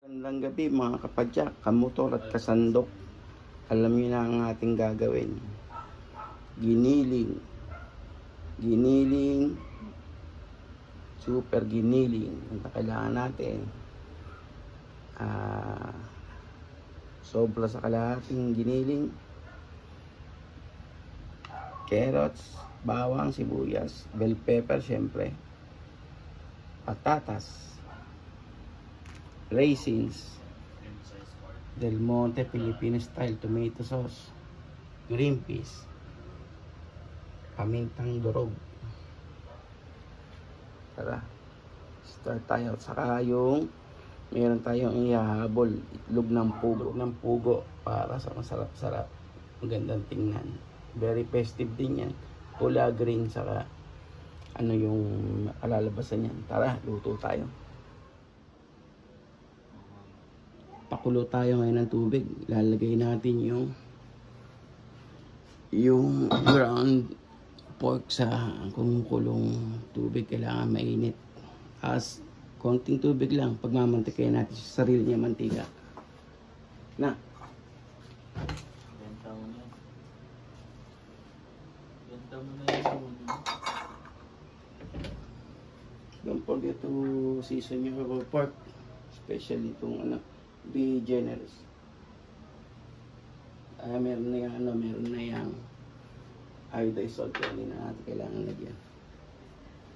Magandang gabi mga kapadyak, kamotor at kasandok. Alam niyo na ang ating gagawin. Giniling. Giniling. Super giniling. Ang kailangan natin. Sobra sa kalahating giniling. Carrots, bawang, sibuyas, bell pepper syempre. Patatas. Raisins, Del Monte Filipino style tomato sauce, green peas, pamintang durog. Tara, start tayo. Saka yung meron tayong ihahabol, itlog ng pugo para sa masarap-sarap, magandang tingnan, very festive din yan. Pula, green, saka ano yung alalabasan yan. Tara, luto tayo. Pakulo tayo ngayon ng tubig. Lalagay natin yung ground pork sa kumukulong tubig. Kailangan mainit. As konting tubig lang. Pagmamantikayan natin sa sarili niya mantika. Na. Benta mo na. Benta mo na yun. Don't forget to season your pork. Especially itong be generous. Meron na yung iodized salt, hindi na natin kailangan lagyan.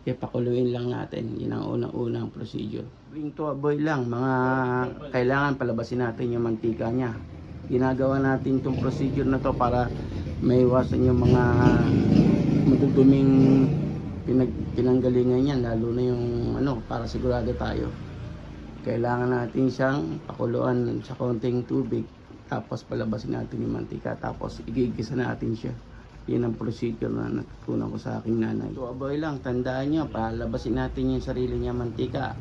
Kaya pakuluin lang natin. Yun ang unang procedure. Bring to a boil lang. Kailangan palabasin natin yung mantika niya. Ginagawa natin itong procedure na to para maiwasan yung mga maduduming pinanggalingan yan. Lalo na yung para sigurado tayo. Kailangan natin siyang pakuluan sa konting tubig. Tapos palabasin natin yung mantika. Tapos igigisa natin siya. Yan ang procedure na natutunan ko sa aking nanay. So aboy lang, tandaan nyo, palabasin natin yung sarili niya mantika.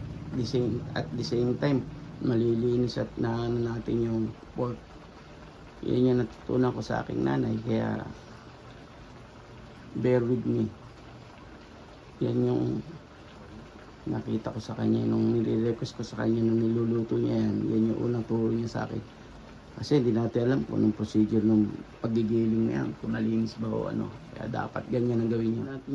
At the same time, malilinis at natin yung pork. Yan yung natutunan ko sa aking nanay. Kaya bear with me. Yan yung nakita ko sa kanya nung nire-request ko sa kanya nung niluluto niya yan yung unang turo niya sa akin. Kasi hindi natin alam kung anong procedure ng paggigiling na yan, kung nalinis ba o ano. Kaya dapat ganyan ang gawin niya. Natin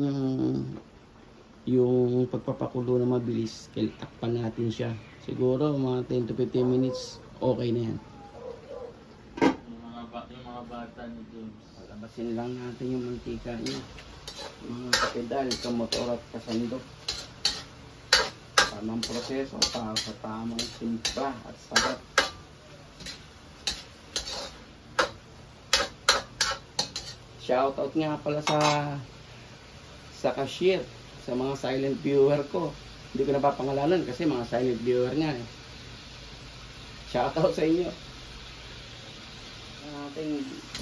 yung pagpapakulo na mabilis, takpan natin siya. Siguro mga 10 to 15 minutes, okay na yan. Yung mga bata ni James. Palabasin lang natin yung mantika niya. Mga kapedal, kamotor at kasandok. Tamang proseso para sa tamang simpla at sarap. Shoutout nga pala sa cashier, sa mga silent viewer ko. Hindi ko napapangalanan kasi mga silent viewer nga eh. Shoutout sa inyo.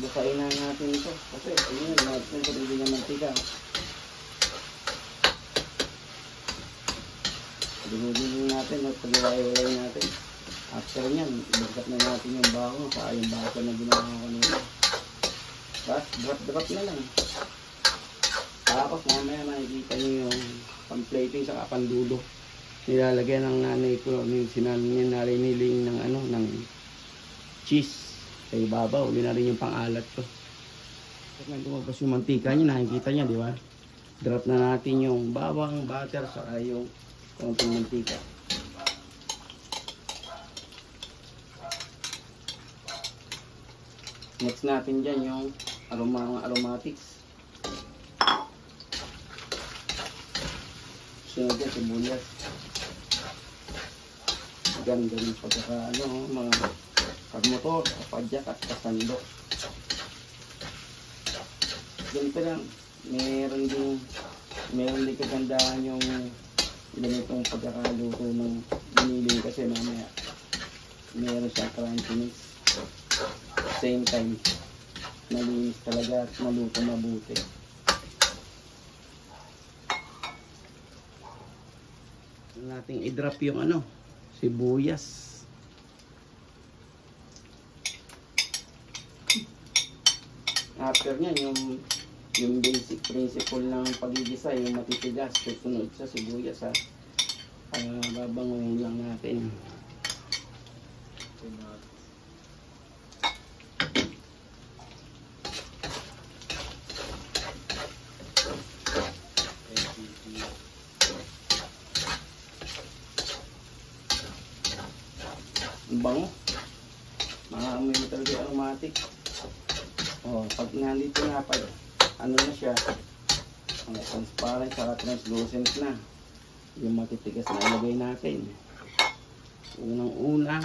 Bukain na natin ito kasi ayun, natin ko rin ng mantika. Dinudin natin at pag-iwalay natin. After nyan, ibagkat na natin yung bawang sa yung baka na ginawa ko nila. Drop na lang. Tapos mamaya makikita nyo yung pang-plating sa pandulo. Nilalagyan ng nanay ko, sinaniling ng cheese sa ibabaw. Uli na rin yung pang-alat ko. Kapag lumabas yung mantika nyo, nakikita nyo, di ba? Drop na natin yung bawang, butter, saka yung konting mantika. Next natin dyan yung aromatics. Sunod dyan, sibuyas. Ganda rin pagkaka mga kagmotor, kapadyak at kasandok. Ganito lang. Meron din kagandaan yung ganitong pagkakaluto ng giniling kasi mamaya meron siya crunchiness. Same time, malinis talaga at maluto mabuti. Nating i-drop yung sibuyas. After nyan, yung basic principle ng pagigisa, yung matitigas, susunod sa sibuyas ha. Babanguhin lang natin. Pinat. MVP. Ang bango. Maamoy mo talaga yung aromatic. Oh, pag nandito na, pag ano na siya, transparent saka translucent na. Yung matitigas na ilagay natin. Unang-una,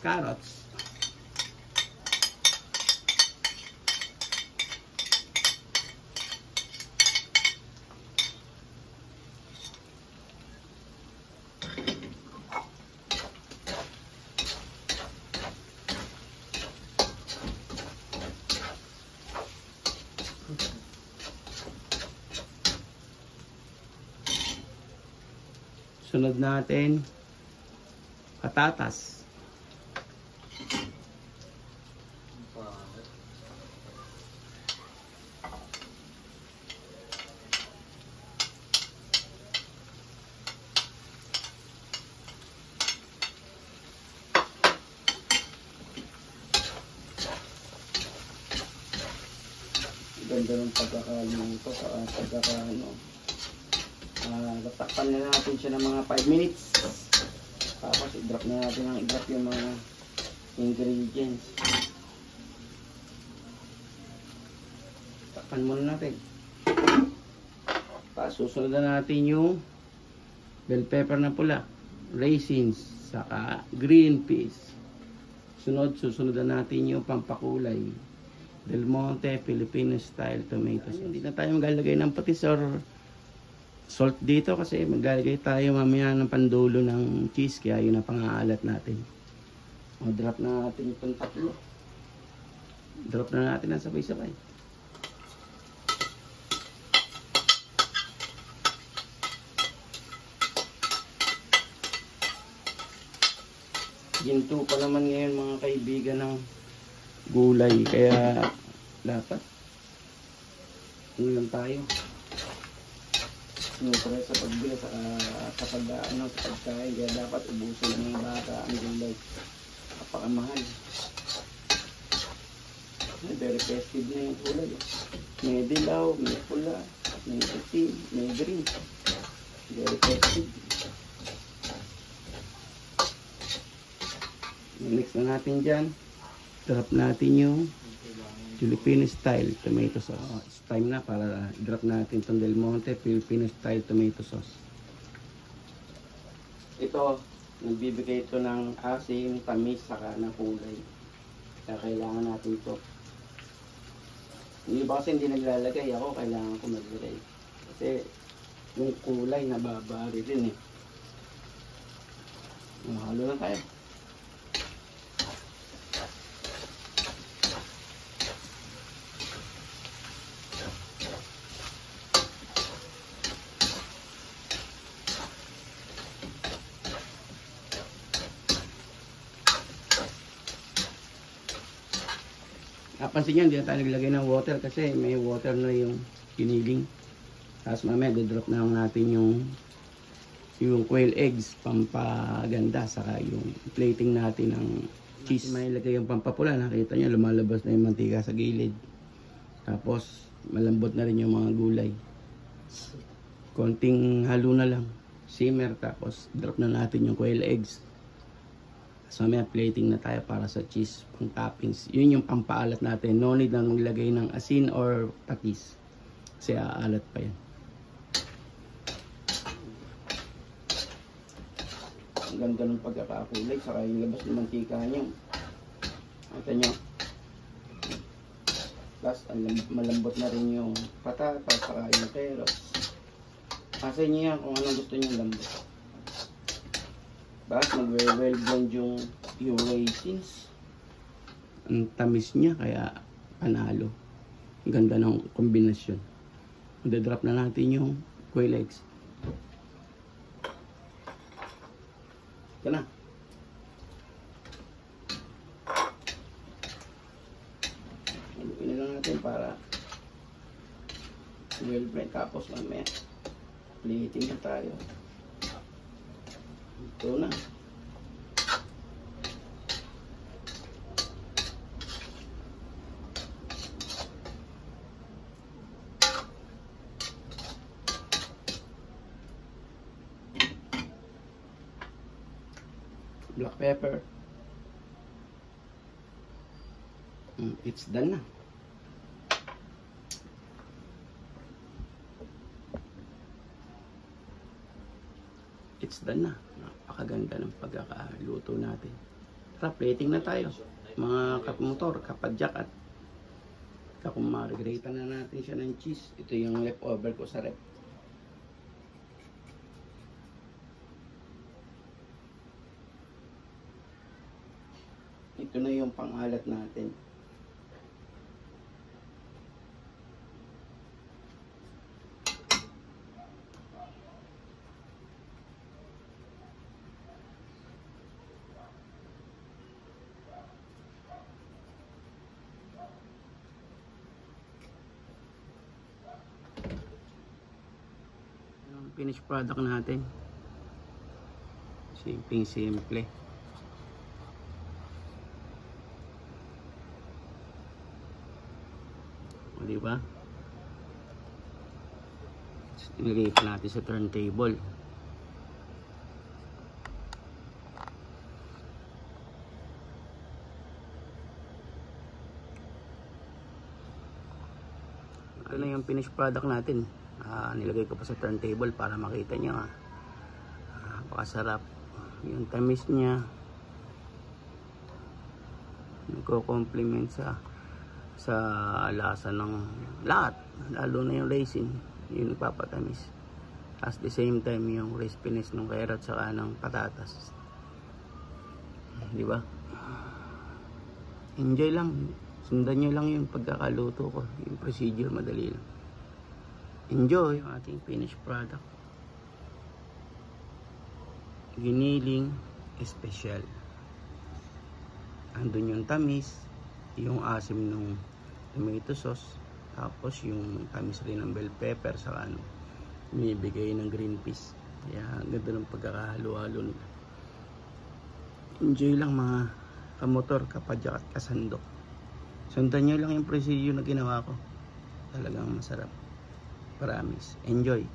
carrots. Sunod natin, patatas. Pangit. Ganda ng pagkakaluto sa pagkakaano. Tatakpan na natin siya ng mga 5 minutes. Tapos i-drop na natin ang i-drop yung mga ingredients. Takpan muna natin. Tapos susunod na natin yung bell pepper na pula, raisins, saka green peas. Susunod na natin yung pampakulay, Del Monte Filipino style tomatoes. Hindi na tayo maglalagay ng patis or salt dito kasi maglalagay tayo mamaya ng pandulo ng cheese, kaya yun ang pang-aalat natin. O, drop na natin itong tatlo. Drop na natin ang sabay-sabay. Ginto pa naman ngayon mga kaibigan ng gulay, kaya dapat ano lang tayo, siyempre sa pagbili sa pagkain, kaya dapat ubusin ng mga bata ang gulay. Napakamahal. Very festive na yung gulay. May dilaw, may pula, may itim, may green. Very festive. Mix na natin dyan. Drop natin yung Filipino style tomato sauce. It's time na para drop natin itong Del Monte Filipino style tomato sauce. Ito, nagbibigay ito ng asim, tamis, saka ng kulay. Kaya kailangan natin ito. Yung iba kasi hindi naglalagay, ako kailangan ko maglagay. Kasi yung kulay nababari rin eh. Mahalo na tayo. Napansin nyo, hindi na tayo naglagay ng water kasi may water na yung kiniling. Tapos mamaya, drop na natin yung quail eggs, pampaganda, saka yung plating natin ng cheese. May ilagay yung pampapula, nakita nyo, lumalabas na yung mantika sa gilid. Tapos, malambot na rin yung mga gulay. Konting halo na lang, simmer, tapos drop na natin yung quail eggs. So may plating na tayo para sa cheese, pang toppings. Yun yung pampaalat natin. No need na maglagay ng asin or patis. Kasi aalat pa yan. Ang ganda ng pagkakakulay. Saka yung labas ng mantika nyo. Kita nyo. Plus, malambot na rin yung patatas, saka yung carrots. Kasi nyo yan kung anong gusto nyo lambot. Bakit mag-well blend yung raisins. Ang tamis niya, kaya panalo. Ang ganda ng kombinasyon. Drop na natin yung quail eggs. Ito na. Haluin na lang natin para well blend. Tapos mamaya plating na tayo. Ito na. black pepper. It's done na. It's done na. Napakaganda ng pagkakaluto natin. Tara, plating na tayo. Mga kapmotor, kapadyak at kakumari. Grate na natin siya ng cheese. Ito yung leftover ko sa rep. Ito na yung pangalat natin. Finished product natin. Simple. O, diba? Ilagay pa natin sa turntable. Ito na yung finished product natin. Nilagay ko pa sa turntable para makita nyo. Napakasarap. Yung tamis niya nagko-complement sa lasa ng lahat, lalo na yung raisin, yung nagpapatamis. At the same time yung crispiness ng carrot saka ng patatas, di ba? Enjoy lang, sundan nyo lang yung pagkakaluto ko, yung procedure, madali lang. Enjoy yung ating finished product. Giniling espesyal. Andun yung tamis, yung asim ng tomato sauce, tapos yung tamis rin ng bell pepper sa binibigay ng green peas. Kaya ganda ng pagkakahalo-halo nila. Enjoy lang mga kamotor, kapadyak at kasandok. Sundan nyo lang yung procedure na ginawa ko. Talagang masarap. Promise. Enjoy.